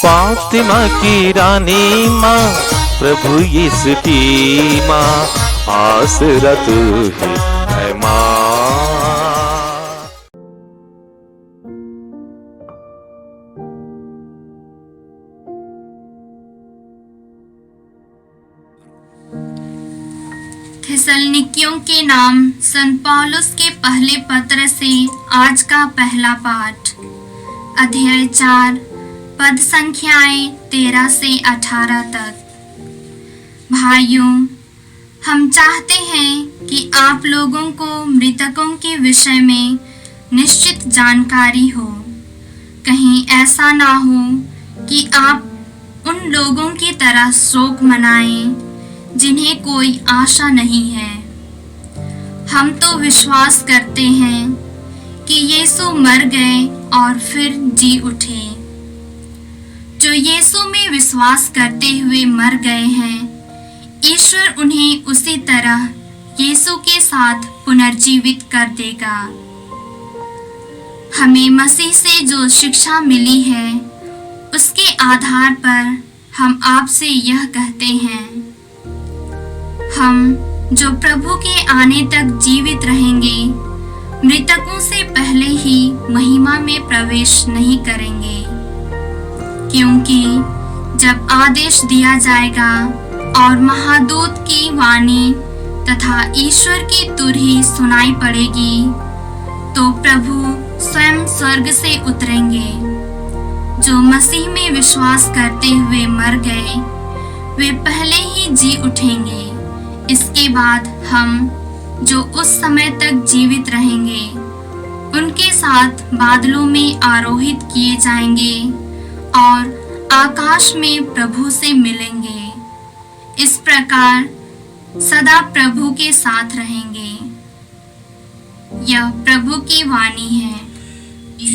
फातिमा की रानी माँ, प्रभु यीशु की माँ, आसरा तू ही है माँ। थिस्सलुनीकियों के नाम संत पौलुस के पहले पत्र से आज का पहला पाठ, अध्याय 4, पद संख्याएं 13 से 18 तक। भाइयों, हम चाहते हैं कि आप लोगों को मृतकों के विषय में निश्चित जानकारी हो। कहीं ऐसा ना हो कि आप उन लोगों की तरह शोक मनाएं जिन्हें कोई आशा नहीं है। हम तो विश्वास करते हैं कि यीशु मर गए और फिर जी उठे। जो यीशु में विश्वास करते हुए मर गए हैं, ईश्वर उन्हें उसी तरह यीशु के साथ पुनर्जीवित कर देगा। हमें मसीह से जो शिक्षा मिली है, उसके आधार पर हम आपसे यह कहते हैं, हम जो प्रभु के आने तक जीवित रहेंगे, मृतकों से पहले ही महिमा में प्रवेश नहीं करेंगे। क्योंकि जब आदेश दिया जाएगा और महादूत की वाणी तथा ईश्वर की तुरही सुनाई पड़ेगी, तो प्रभु स्वयं स्वर्ग से उतरेंगे। जो मसीह में विश्वास करते हुए मर गए, वे पहले ही जी उठेंगे। इसके बाद हम जो उस समय तक जीवित रहेंगे, उनके साथ बादलों में आरोहित किए जाएंगे और आकाश में प्रभु से मिलेंगे। इस प्रकार सदा प्रभु के साथ रहेंगे। यह प्रभु की वाणी है।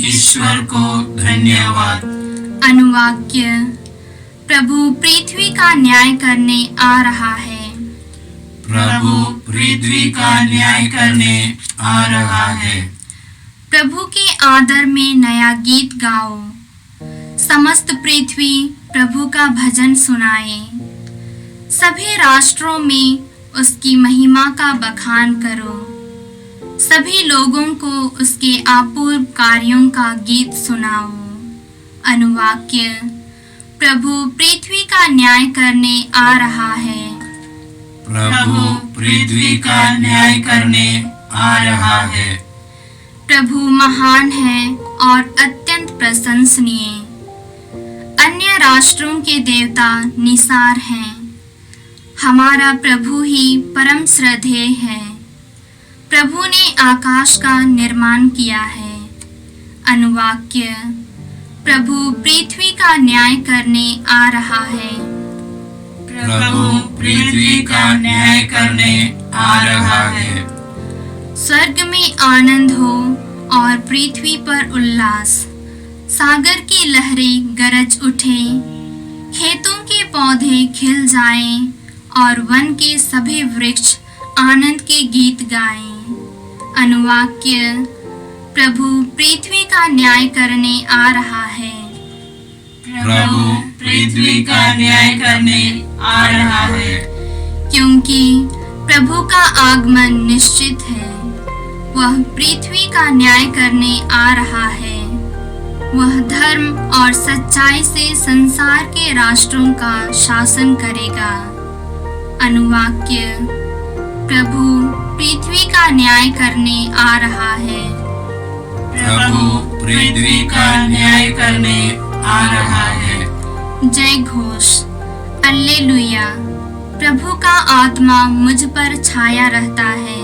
ईश्वर को धन्यवाद। अनुवाक्य। प्रभु पृथ्वी का न्याय करने आ रहा है। प्रभु पृथ्वी का न्याय करने आ रहा है। प्रभु के आदर में नया गीत गाओ। समस्त पृथ्वी प्रभु का भजन सुनाए। सभी राष्ट्रों में उसकी महिमा का बखान करो। सभी लोगों को उसके अपूर्व कार्यों का गीत सुनाओ। अनुवाक्य। प्रभु पृथ्वी का न्याय करने आ रहा है। प्रभु पृथ्वी का न्याय करने आ रहा है। प्रभु महान है और अत्यंत प्रशंसनीय। अन्य राष्ट्रों के देवता निसार हैं। हमारा प्रभु ही परम श्रद्धेय है। प्रभु ने आकाश का निर्माण किया है। अनुवाक्य। प्रभु पृथ्वी का न्याय करने आ रहा है। प्रभु पृथ्वी का न्याय करने आ रहा है। स्वर्ग में आनंद हो और पृथ्वी पर उल्लास। सागर की लहरें गरज उठे, खेतों के पौधे खिल जाएं और वन के सभी वृक्ष आनंद के गीत गाएं। अनुवाक्य। प्रभु पृथ्वी का न्याय करने आ रहा है। प्रभु पृथ्वी का न्याय करने आ रहा है। क्योंकि प्रभु का आगमन निश्चित है। वह पृथ्वी का न्याय करने आ रहा है। वह धर्म और सच्चाई से संसार के राष्ट्रों का शासन करेगा। अनुवाक्य। प्रभु पृथ्वी का न्याय करने आ रहा है। प्रभु पृथ्वी का न्याय करने आ रहा है। जय घोष। अल्लेलुया। प्रभु का आत्मा मुझ पर छाया रहता है।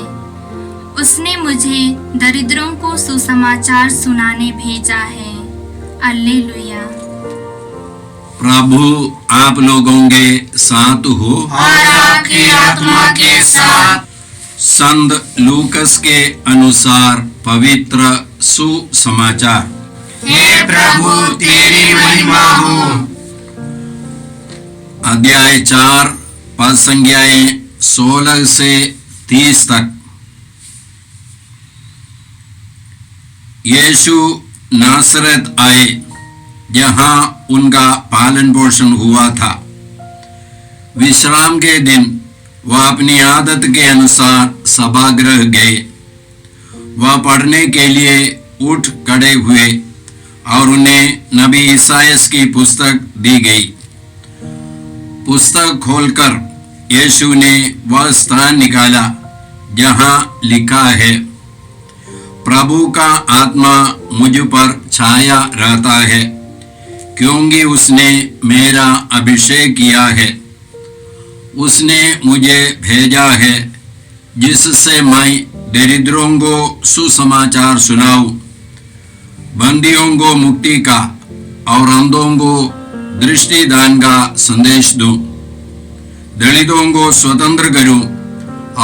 उसने मुझे दरिद्रों को सुसमाचार सुनाने भेजा है। अल्लेलुया। प्रभु आप लोगों के साथ हो और आपकी आत्मा के साथ। संत लूकस के अनुसार पवित्र सुसमाचार। हे प्रभु तेरी महिमा हो। अध्याय 4 पद संख्याएं 16 से 30 तक। यीशु नासरत आए, जहाँ उनका पालन पोषण हुआ था। विश्राम के दिन वह अपनी आदत के अनुसार सभागृह गए। वह पढ़ने के लिए उठ खड़े हुए और उन्हें नबी ईसायास की पुस्तक दी गई। पुस्तक खोलकर यीशु ने वह स्थान निकाला जहां लिखा है, प्रभु का आत्मा मुझ पर छाया रहता है, क्योंकि उसने मेरा अभिषेक किया है। उसने मुझे भेजा है जिससे मैं दरिद्रों को सुसमाचार सुनाऊं, बंदियों को मुक्ति का और अंधों को दृष्टिदान का संदेश दूं, दलितों को स्वतंत्र करूं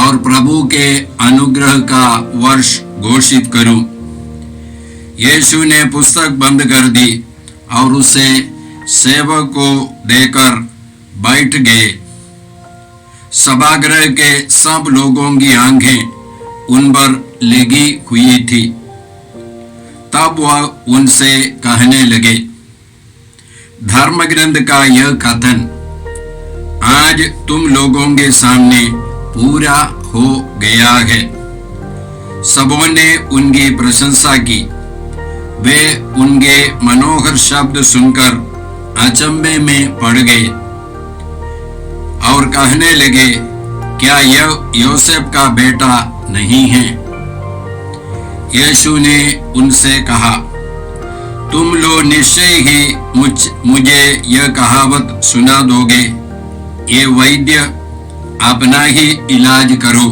और प्रभु के अनुग्रह का वर्ष घोषित करूं। यीशु ने पुस्तक बंद कर दी और उसे सेवक को देकर बैठ गए। सभागृह के सब लोगों की आंखें उन पर लगी हुई थी। तब वह उनसे कहने लगे, धर्म ग्रंथ का यह कथन आज तुम लोगों के सामने पूरा हो गया है। सबों ने उनकी प्रशंसा की। वे उनके मनोहर शब्द सुनकर अचंभे में पड़ गए और कहने लगे, क्या यह योसेफ का बेटा नहीं है? यीशु ने उनसे कहा, तुम लोग निश्चय ही मुझे यह कहावत सुना दोगे, ये वैद्य अपना ही इलाज करो।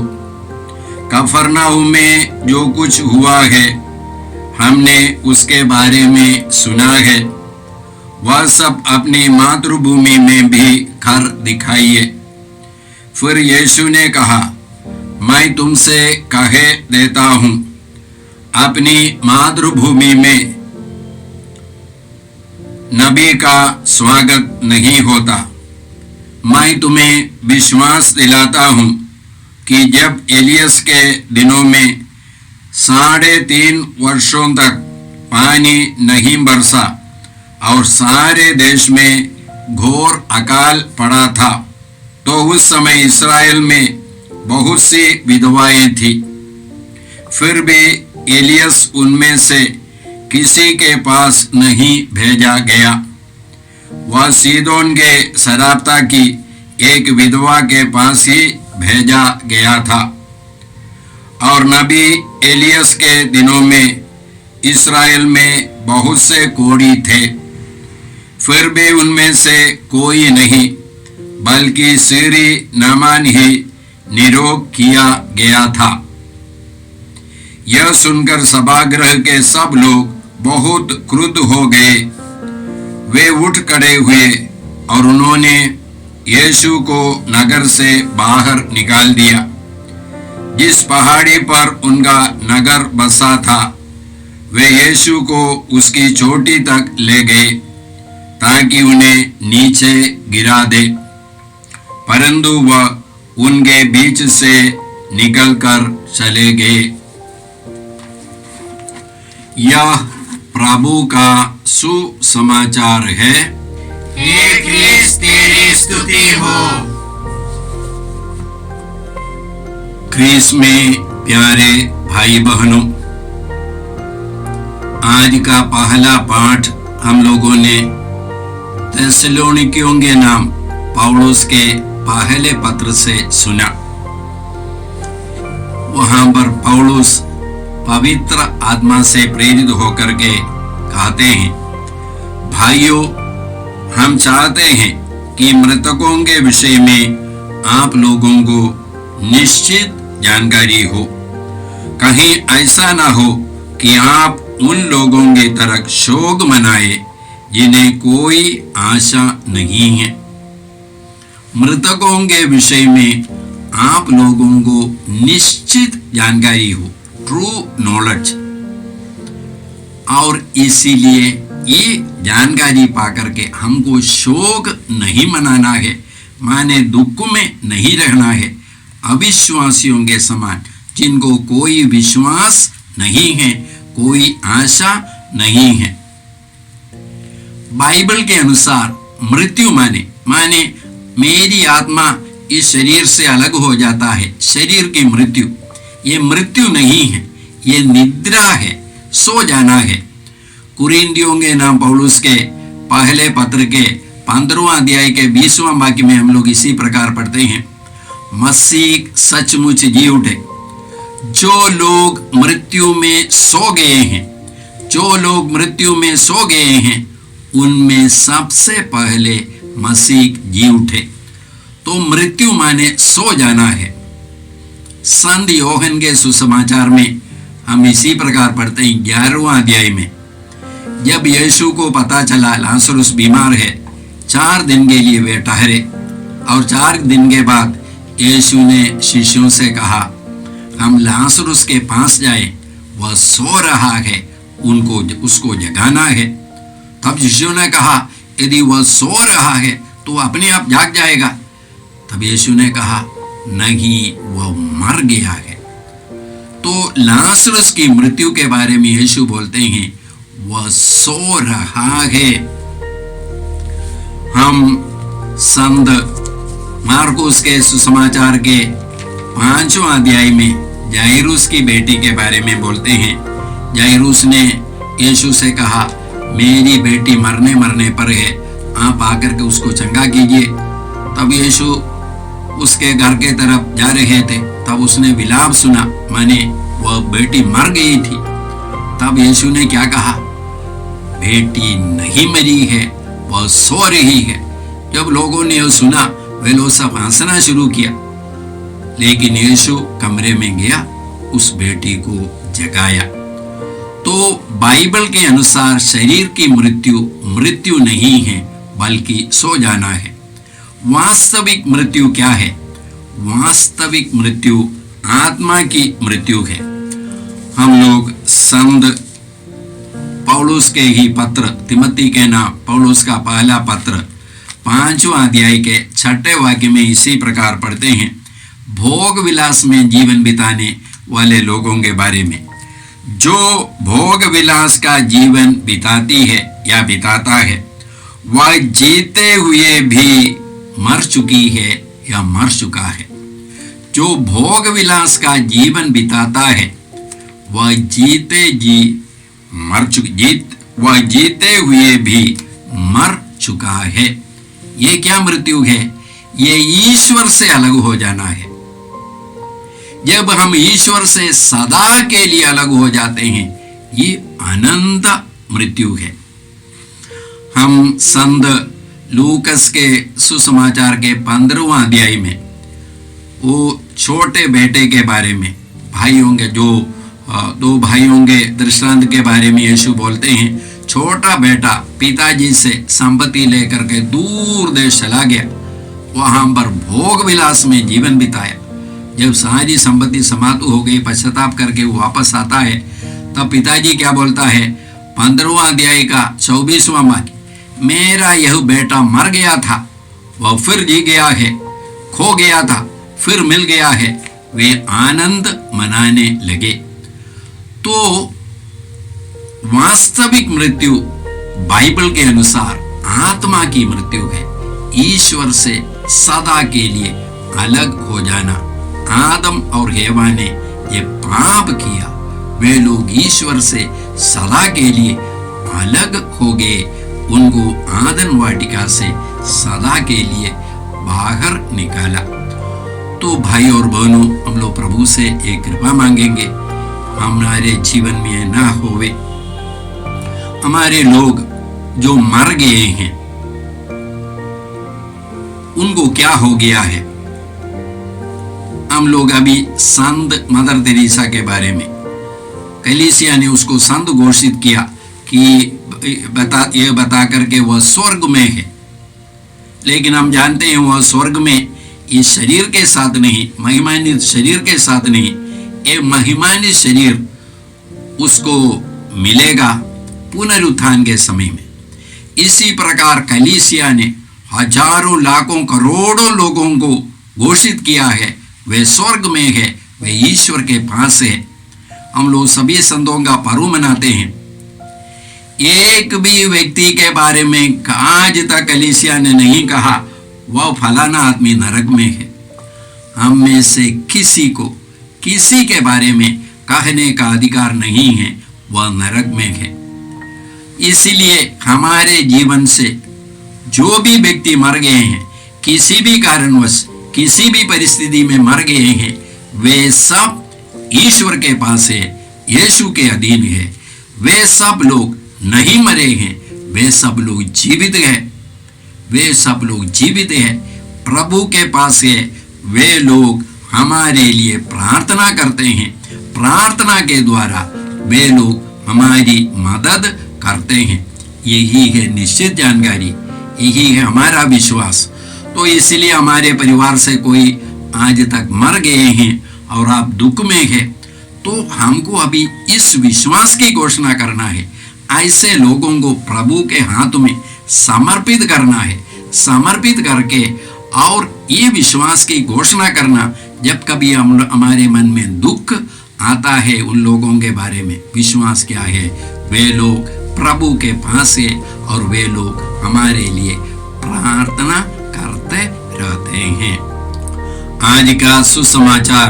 कफरनाहूम में जो कुछ हुआ है हमने उसके बारे में सुना है, वह सब अपनी मातृभूमि में भी कर दिखाइए। फिर यीशु ने कहा, मैं तुमसे कहे देता हूं, अपनी मातृभूमि में नबी का स्वागत नहीं होता। मैं तुम्हें विश्वास दिलाता हूं कि जब एलियस के दिनों में 3.5 वर्षों तक पानी नहीं बरसा और सारे देश में घोर अकाल पड़ा था, तो उस समय इस्राएल में बहुत सी विधवाएं थी। फिर भी एलियस उनमें से किसी के पास नहीं भेजा गया। वह सीदोन के सराप्ता की एक विधवा के पास ही भेजा गया था। और नबी एलियस के दिनों में इस्राएल में बहुत से कोढ़ी थे, फिर भी उनमें से कोई नहीं, बल्कि सीरी नामान ही निरोग किया गया था। यह सुनकर सभागृह के सब लोग बहुत क्रुद्ध हो गए। वे उठ खड़े हुए और उन्होंने यीशु को नगर से बाहर निकाल दिया। जिस पहाड़ी पर उनका नगर बसा था, वे यीशु को उसकी चोटी तक ले गए ताकि उन्हें नीचे गिरा दे, परंतु वह उनके बीच से निकलकर चले गए। यह प्रभु का सुसमाचार है। हे क्रिस्त तेरी स्तुति हो। क्रिस्त में प्यारे भाई बहनों, आज का पहला पाठ हम लोगों ने थिस्सलुनीकियों के नाम पौलुस के पहले पत्र से सुना। वहां पर पौलुस पवित्र आत्मा से प्रेरित होकर के कहते हैं, भाइयों, हम चाहते हैं कि मृतकों के विषय में आप लोगों को निश्चित जानकारी हो। कहीं ऐसा ना हो कि आप उन लोगों की तरह शोक मनाए जिन्हें कोई आशा नहीं है। मृतकों के विषय में आप लोगों को निश्चित जानकारी हो, ट्रू नॉलेज, और इसीलिए ये जानकारी पाकर के हमको शोक नहीं मनाना है, माने दुख में नहीं रहना है। अविश्वासियों के समान, जिनको कोई विश्वास नहीं है, कोई आशा नहीं है। बाइबल के अनुसार मृत्यु माने मेरी आत्मा इस शरीर से अलग हो जाता है, शरीर की मृत्यु। ये मृत्यु नहीं है, ये निद्रा है, सो जाना है। कुरिन्थियों के नाम पौलुस के पहले पत्र के 15वां अध्याय के 20वां वाक्य में हम लोग इसी प्रकार पढ़ते हैं, मसीह सचमुच जी उठे। जो लोग मृत्यु में सो गए हैं, जो लोग मृत्यु में सो गए हैं, उनमें सबसे पहले मसीह जी उठे। तो मृत्यु माने सो जाना है। संत योहन के सुसमाचार में हम इसी प्रकार पढ़ते हैं 11वां अध्याय में, जब यीशु को पता चला लाजरुस बीमार है, 4 दिन के लिए वे ठहरे और 4 दिन के बाद यीशु ने शिष्यों से कहा, हम लाजरुस के पास जाएं, वह सो रहा है, उसको जगाना है। तब शिष्यों ने कहा, यदि वह सो रहा है तो अपने आप जाग जाएगा। तब यीशु ने कहा, नहीं, वह मर गया है। तो लाजरुस की मृत्यु के बारे में यीशु बोलते हैं, वह सो रहा है। हम संत मार्कुस के सुसमाचार के 5वां अध्याय में जायरूस की बेटी के बारे में बोलते हैं। जायरूस ने यीशु से कहा, मेरी बेटी मरने पर है, आप आकर के उसको चंगा कीजिए। तब यीशु उसके घर के तरफ जा रहे थे, तब उसने विलाप सुना, माने वह बेटी मर गई थी। तब यीशु ने क्या कहा, बेटी नहीं मरी है, वह सो रही है। जब लोगों ने यह सुना, वे लोग सब हंसना शुरू किया, लेकिन यीशु कमरे में गया, उस बेटी को जगाया। तो बाइबल के अनुसार शरीर की मृत्यु नहीं है, बल्कि सो जाना है। वास्तविक मृत्यु क्या है? वास्तविक मृत्यु आत्मा की मृत्यु है। हम लोग संत पौलुस के ही पत्र, तिमोथी के नाम पौलुस का पहला पत्र 5वां अध्याय के 6 वाक्य में इसी प्रकार पढ़ते हैं, भोग विलास में जीवन बिताने वाले लोगों के बारे में। जो भोग विलास का जीवन बिताती है या बिताता है, वह जीते हुए भी मर चुकी है या मर चुका है। जो भोग विलास का जीवन बिताता है, वह जीते हुए भी मर चुका है। ये क्या मृत्यु है? ये ईश्वर से अलग हो जाना है। जब हम ईश्वर से सदा के लिए अलग हो जाते हैं, ये अनंत मृत्यु है। हम संत लूकस के सुसमाचार के 15वां अध्याय में वो छोटे बेटे के बारे में, भाइयों के जो 2 भाइयों के दृष्टांत के बारे में यीशु बोलते हैं। छोटा बेटा पिताजी से संपत्ति लेकर के दूर देश चला गया, वहां पर भोग विलास में जीवन बिताया। जब सारी संपत्ति समाप्त हो गई, पश्चाताप करके वो वापस आता है, तब पिताजी क्या बोलता है? 15वां अध्याय का 24वां वाक्य, मेरा यह बेटा मर गया था, वह फिर जी गया है, खो गया था, फिर मिल गया है। वे आनंद मनाने लगे। तो वास्तविक मृत्यु बाइबल के अनुसार आत्मा की मृत्यु है, ईश्वर से सदा के लिए अलग हो जाना। आदम और हेवा ने ये पाप किया, वे लोग ईश्वर से सदा के लिए अलग हो गए। उनको आदन वाटिका से सदा के लिए बाहर निकाला। तो भाई और बहनों, हम लोग प्रभु से एक कृपा मांगेंगे, हमारे जीवन में ना होवे। हमारे लोग जो मर गए हैं, उनको क्या हो गया है? हम लोग अभी संत मदर तेरेसा के बारे में, कलीसिया ने उसको संत घोषित किया कि बता करके वह स्वर्ग में है। लेकिन हम जानते हैं वह स्वर्ग में इस शरीर के साथ नहीं, महिमान्वित शरीर के साथ नहीं, ये महिमान्वित शरीर उसको मिलेगा पुनरुत्थान के समय में। इसी प्रकार कलीसिया ने हजारों लाखों करोड़ों लोगों को घोषित किया है, वे स्वर्ग में है, वे ईश्वर के पास है। हम लोग सभी संतों का पर्व मनाते हैं। एक भी व्यक्ति के बारे में आज तक कलीसिया ने नहीं कहा वह फलाना आदमी नरक में है। हम में से किसी को किसी के बारे में कहने का अधिकार नहीं है वह नरक में है। इसलिए हमारे जीवन से जो भी व्यक्ति मर गए हैं, किसी भी कारणवश किसी भी परिस्थिति में मर गए हैं, वे सब ईश्वर के पास है, यीशु के अधीन है। वे सब लोग नहीं मरे हैं, वे सब लोग जीवित हैं, वे सब लोग जीवित हैं, प्रभु के पास है। वे लोग हमारे लिए प्रार्थना करते हैं, प्रार्थना के द्वारा वे लोग हमारी मदद करते हैं। यही है निश्चित जानकारी, यही है हमारा विश्वास। तो इसलिए हमारे परिवार से कोई आज तक मर गए हैं और आप दुख में हैं, तो हमको अभी इस विश्वास की घोषणा करना है। ऐसे लोगों को प्रभु के हाथ में समर्पित करना है, समर्पित करके और ये विश्वास की घोषणा करना। जब कभी हमारे मन में दुख आता है, उन लोगों के बारे में विश्वास क्या है, वे लोग प्रभु के पास है और वे लोग हमारे लिए प्रार्थना करते रहते हैं। आज का सुसमाचार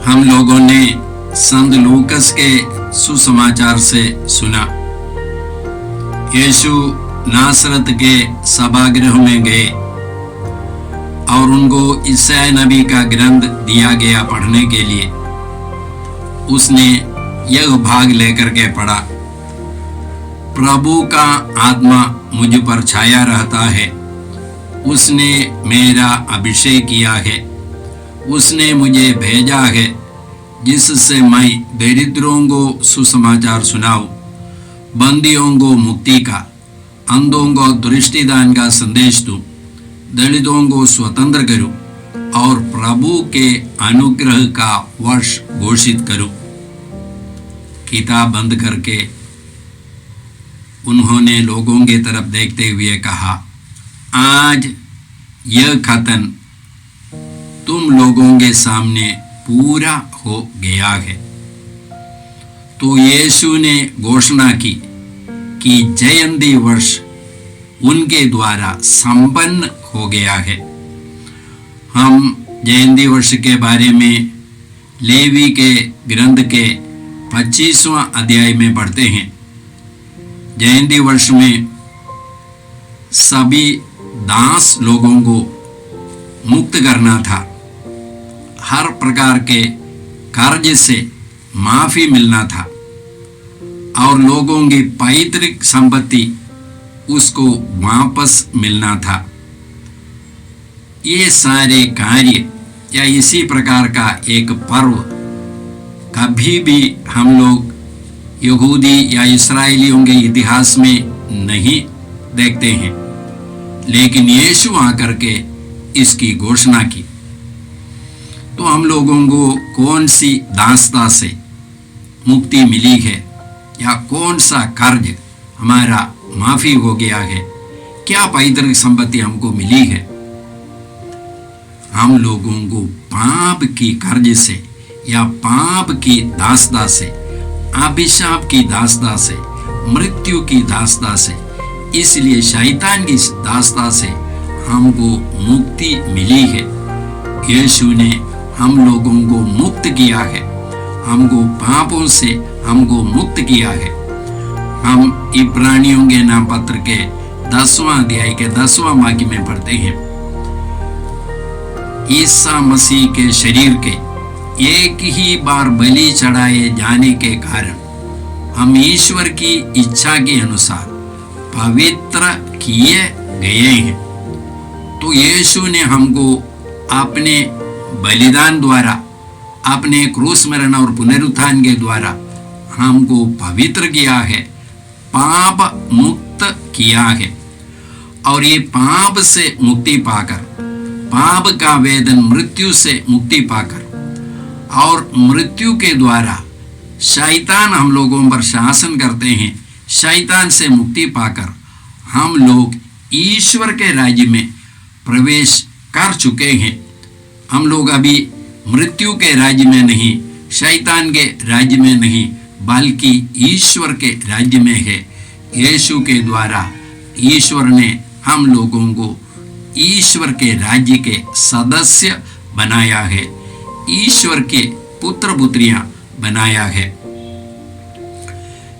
हम लोगों ने संत लूकस के सुसमाचार से सुना। यीशु नासरत के सभागृह में गए और उनको ईसाई नबी का ग्रंथ दिया गया पढ़ने के लिए। उसने यह भाग लेकर के पढ़ा, प्रभु का आत्मा मुझ पर छाया रहता है, उसने मेरा अभिषेक किया है, उसने मुझे भेजा है जिससे मैं दरिद्रों को सुसमाचार सुनाऊं, बंदियों को मुक्ति का, अंधों को दृष्टिदान का संदेश दूं, दलितों को स्वतंत्र करूं और प्रभु के अनुग्रह का वर्ष घोषित करूं। किताब बंद करके उन्होंने लोगों की तरफ देखते हुए कहा, आज यह कथन तुम लोगों के सामने पूरा हो गया है। तो यीशु ने घोषणा की कि जयंती वर्ष उनके द्वारा संपन्न हो गया है। हम जयंती वर्ष के बारे में लेवी के ग्रंथ के 25वां अध्याय में पढ़ते हैं। जयंती वर्ष में सभी दास लोगों को मुक्त करना था, हर प्रकार के कर्ज से माफी मिलना था और लोगों की पैतृक संपत्ति उसको वापस मिलना था। ये सारे कार्य या इसी प्रकार का एक पर्व कभी भी हम लोग यहूदी या इस्राएलियों के इतिहास में नहीं देखते हैं, लेकिन यीशु आकर के इसकी घोषणा की। तो हम लोगों को कौन सी दासता से मुक्ति मिली है या कौन सा कर्ज हमारा माफी हो गया है, क्या पैतृक संपत्ति हमको मिली है। हम लोगों को पाप की कर्ज से या पाप की दासता से, अभिशाप की दासता से, मृत्यु की दासता से, इसलिए शैतान की दासता से हमको मुक्ति मिली है। यीशु ने हम लोगों को मुक्त किया है, हमको पापों से हमको मुक्त किया है। हम इब्रानियों के नाम पत्र के 10वां अध्याय के 10वां वाक्य में पढ़ते हैं, ईसा मसीह के शरीर के एक ही बार बलि चढ़ाए जाने के कारण हम ईश्वर की इच्छा के अनुसार पवित्र किए गए हैं। तो यीशु ने हमको अपने बलिदान द्वारा, अपने क्रूस मरण और पुनरुत्थान के द्वारा हमको पवित्र किया है, पाप मुक्त किया है। और ये पाप से मुक्ति पाकर, पाप का वेदन मृत्यु से मुक्ति पाकर और मृत्यु के द्वारा शैतान हम लोगों पर शासन करते हैं, शैतान से मुक्ति पाकर हम लोग ईश्वर के राज्य में प्रवेश कर चुके हैं। हम लोग अभी मृत्यु के राज्य में नहीं, शैतान के राज्य में नहीं, बल्कि ईश्वर के राज्य में है। यीशु के द्वारा ईश्वर ने हम लोगों को ईश्वर के राज्य के सदस्य बनाया है, ईश्वर के पुत्र पुत्रियां बनाया है।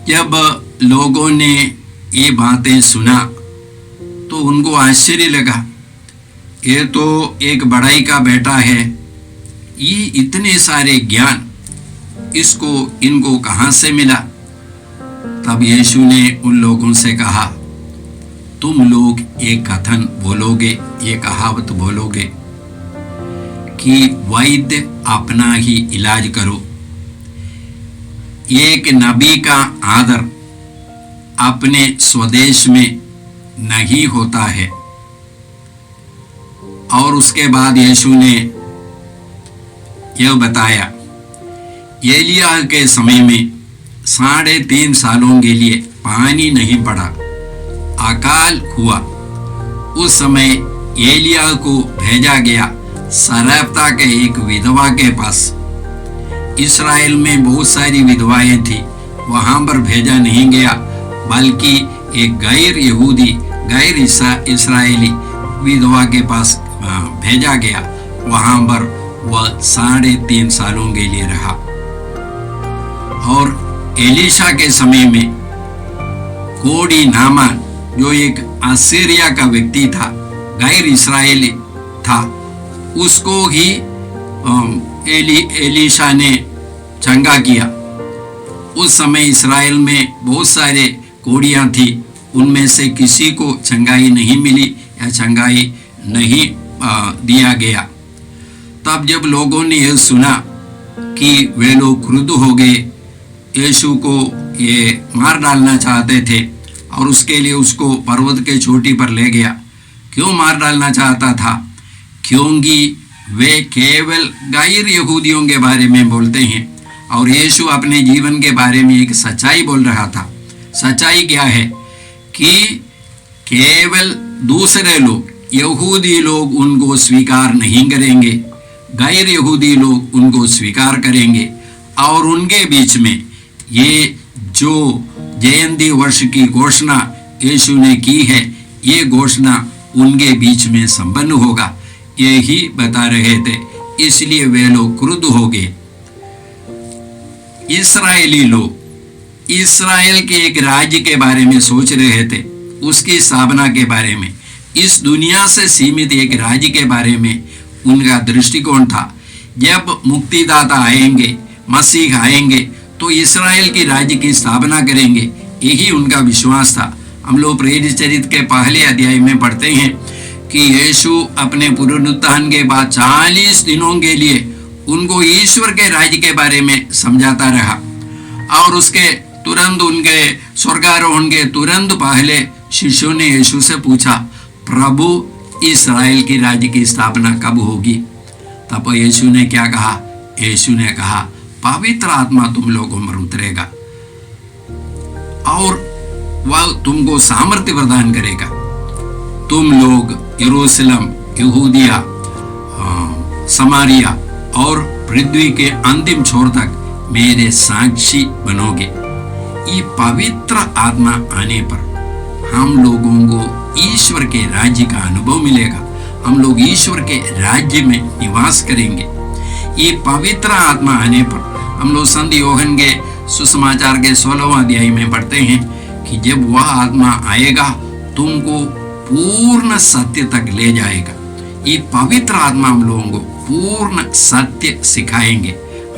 जब लोगों ने ये बातें सुना तो उनको आश्चर्य लगा, ये तो एक बड़ाई का बेटा है, ये इतने सारे ज्ञान इनको कहां से मिला। तब यीशु ने उन लोगों से कहा, तुम लोग एक कथन बोलोगे, ये कहावत बोलोगे कि वैद्य अपना ही इलाज करो। एक नबी का आदर अपने स्वदेश में नहीं होता है। और उसके बाद यीशु ने यह बताया, एलिया के समय में 3.5 सालों के लिए पानी नहीं पड़ा, अकाल हुआ। उस समय एलिया को भेजा गया सरैप्ता के एक विधवा के पास। इस्राएल में बहुत सारी विधवाएं थी, वहां पर भेजा नहीं गया, बल्कि एक गैर यहूदी गैर इस्राएली विधवा के पास भेजा गया। वहां पर वह 3.5 सालों के लिए रहा। और एलीशा के समय में कोढ़ी नामान, जो एक असीरिया का व्यक्ति था, गैर इस्राएली था, उसको ही एलीशा ने चंगा किया। उस समय इस्राएल में बहुत सारे कोढ़ियां थी, उनमें से किसी को चंगाई नहीं मिली या चंगाई नहीं दिया गया। तब जब लोगों ने यह सुना कि वे लोग क्रुद्ध हो गए, यीशु को ये मार डालना चाहते थे और उसके लिए उसको पर्वत के चोटी पर ले गया। क्यों मार डालना चाहता था? क्योंकि वे केवल गैर यहूदियों के बारे में बोलते हैं और यीशु अपने जीवन के बारे में एक सच्चाई बोल रहा था। सच्चाई क्या है कि केवल दूसरे लोग, यहूदी लोग उनको स्वीकार नहीं करेंगे, गैर यहूदी लोग उनको स्वीकार करेंगे। और उनके बीच में ये जो जयंती वर्ष की घोषणा यीशु ने की है, ये घोषणा उनके बीच में संपन्न होगा, यही बता रहे थे। इसलिए वे लोग क्रुद्ध हो गए। इस्राएली लोग इस्राएल के एक राज्य के बारे में सोच रहे थे, उसकी स्थापना के बारे में, इस दुनिया से सीमित एक राज्य के बारे में उनका दृष्टिकोण था। जब मुक्तिदाता आएंगे, मसीह आएंगे, तो इस्राएल की राज्य की स्थापना करेंगे, यही उनका विश्वास था। हम लोग प्रेरित चरित्र के पहले अध्याय में पढ़ते हैं कि यीशु अपने पुनरुत्थान के बाद 40 दिनों के लिए उनको ईश्वर के राज्य के बारे में समझाता रहा। और उसके तुरंत उनके स्वर्गारोहण के तुरंत पहले शिष्यों ने यीशु से पूछा, प्रभु इस्राएल की राज्य की स्थापना कब होगी? तब यीशु ने क्या कहा? यीशु ने कहा, पवित्र आत्मा तुम लोगों पर उतरेगा और वह तुमको सामर्थ्य प्रदान करेगा। तुम लोग यरूशलेम, यहूदिया, समारिया और पृथ्वी के अंतिम छोर तक मेरे साक्षी बनोगे। ये पवित्र आत्मा आने पर हम लोगों को ईश्वर के राज्य का अनुभव मिलेगा। हम लोग ईश्वर के राज्य में निवास करेंगे। ये पवित्र आत्मा आने पर हम लोग संत योहन के सुसमाचार के 16वां अध्याय में पढ़ते हैं कि जब वह आत्मा आएगा तुमको पूर्ण सत्य तक ले जाएगा। ये पवित्र आत्मा हम लोगों को पूर्ण सत्य सिखाएंगे,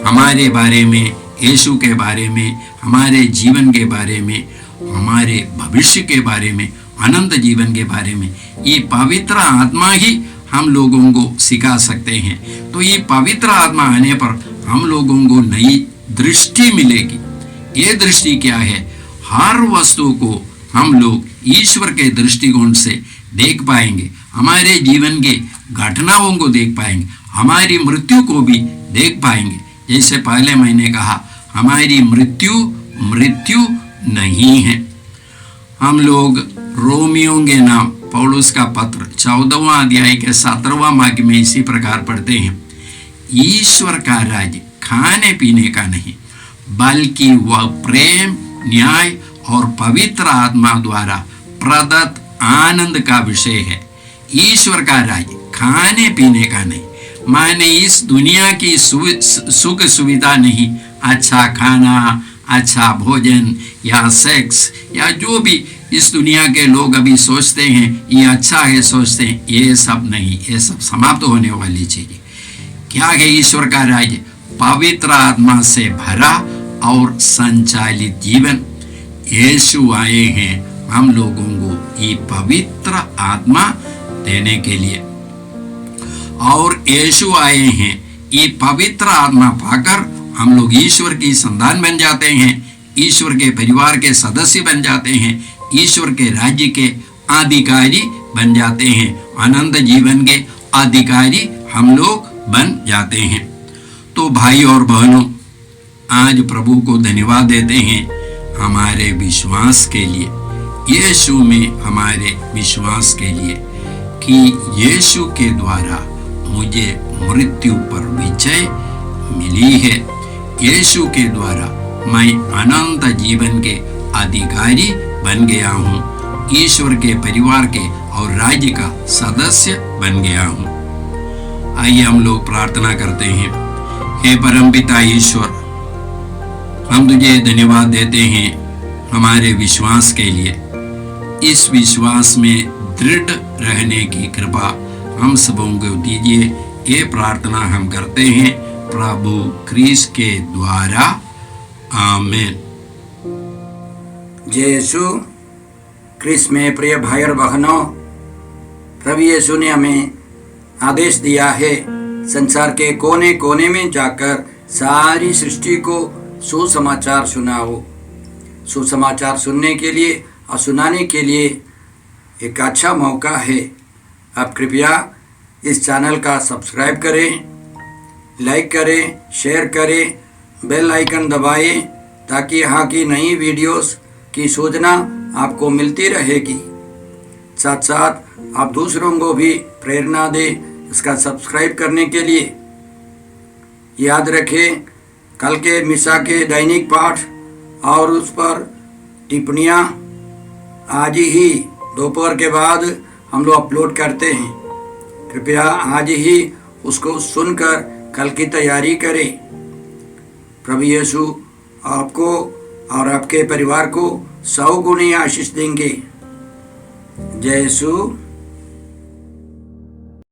हमारे बारे में, यीशु के बारे में, हमारे जीवन के बारे में, हमारे भविष्य के बारे में, अनंत जीवन के बारे में। ये पवित्र आत्मा ही हम लोगों को सिखा सकते हैं। तो ये पवित्र आत्मा आने पर हम लोगों को नई दृष्टि मिलेगी। ये दृष्टि क्या है? हर वस्तु को हम लोग ईश्वर के दृष्टिकोण से देख पाएंगे, हमारे जीवन के घटनाओं को देख पाएंगे, हमारी मृत्यु को भी देख पाएंगे। जैसे पहले मैंने कहा, हमारी मृत्यु नहीं है। हम लोग रोमियों के नाम पौलुस का पत्र 14वां अध्याय के 17वां वाक्य में इसी प्रकार पढ़ते हैं, ईश्वर का राज्य खाने पीने का नहीं बल्कि वह प्रेम, न्याय और पवित्र आत्मा द्वारा प्रदत्त आनंद का विषय है। ईश्वर का राज्य खाने पीने का नहीं, माने इस दुनिया की सुख सुविधा नहीं, अच्छा खाना, अच्छा भोजन या सेक्स या जो भी इस दुनिया के लोग अभी सोचते हैं ये अच्छा है, सोचते हैं, ये सब नहीं, ये सब समाप्त होने वाली चीजें। क्या है ईश्वर का राज्य? पवित्र आत्मा से भरा और संचालित जीवन। यीशु आए हैं हम लोगों को ये पवित्र आत्मा देने के लिए, और यीशु आए हैं ये पवित्र आत्मा पाकर हम लोग ईश्वर की संतान बन जाते हैं, ईश्वर के परिवार के सदस्य बन जाते हैं, ईश्वर के राज्य के अधिकारी बन जाते हैं, अनंत जीवन के अधिकारी हम लोग बन जाते हैं। तो भाई और बहनों, आज प्रभु को धन्यवाद देते हैं हमारे विश्वास के लिए, यीशु में हमारे विश्वास के लिए, कि यीशु के द्वारा मुझे मृत्यु पर विजय मिली है। यीशु के द्वारा मैं अनंत जीवन के अधिकारी बन गया हूँ, ईश्वर के परिवार के और राज्य का सदस्य बन गया हूँ। आइए हम लोग प्रार्थना करते हैं। हे परमपिता ईश्वर, हम तुझे धन्यवाद देते हैं हमारे विश्वास के लिए। इस विश्वास में दृढ़ रहने की कृपा हम सबों को दीजिए। ये प्रार्थना हम करते हैं प्रभु क्रिस्त के द्वारा, आमीन। जय यीशु क्रिस्त में प्रिय भाई और बहनों, प्रभु यीशु ने हमें आदेश दिया है संसार के कोने कोने में जाकर सारी सृष्टि को सुसमाचार सुनाओ। सुसमाचार सुनने के लिए और सुनाने के लिए एक अच्छा मौका है। आप कृपया इस चैनल का सब्सक्राइब करें, लाइक करें, शेयर करें, बेल आइकन दबाएं, ताकि यहाँ की नई वीडियोस की सूचना आपको मिलती रहेगी। साथ साथ आप दूसरों को भी प्रेरणा दें इसका सब्सक्राइब करने के लिए। याद रखें, कल के मिसा के दैनिक पाठ और उस पर टिप्पणियाँ आज ही दोपहर के बाद हम लोग अपलोड करते हैं। कृपया आज ही उसको सुनकर कल की तैयारी करें। प्रभु यीशु आपको और आपके परिवार को 100 गुनी आशीष देंगे। जय यीशु।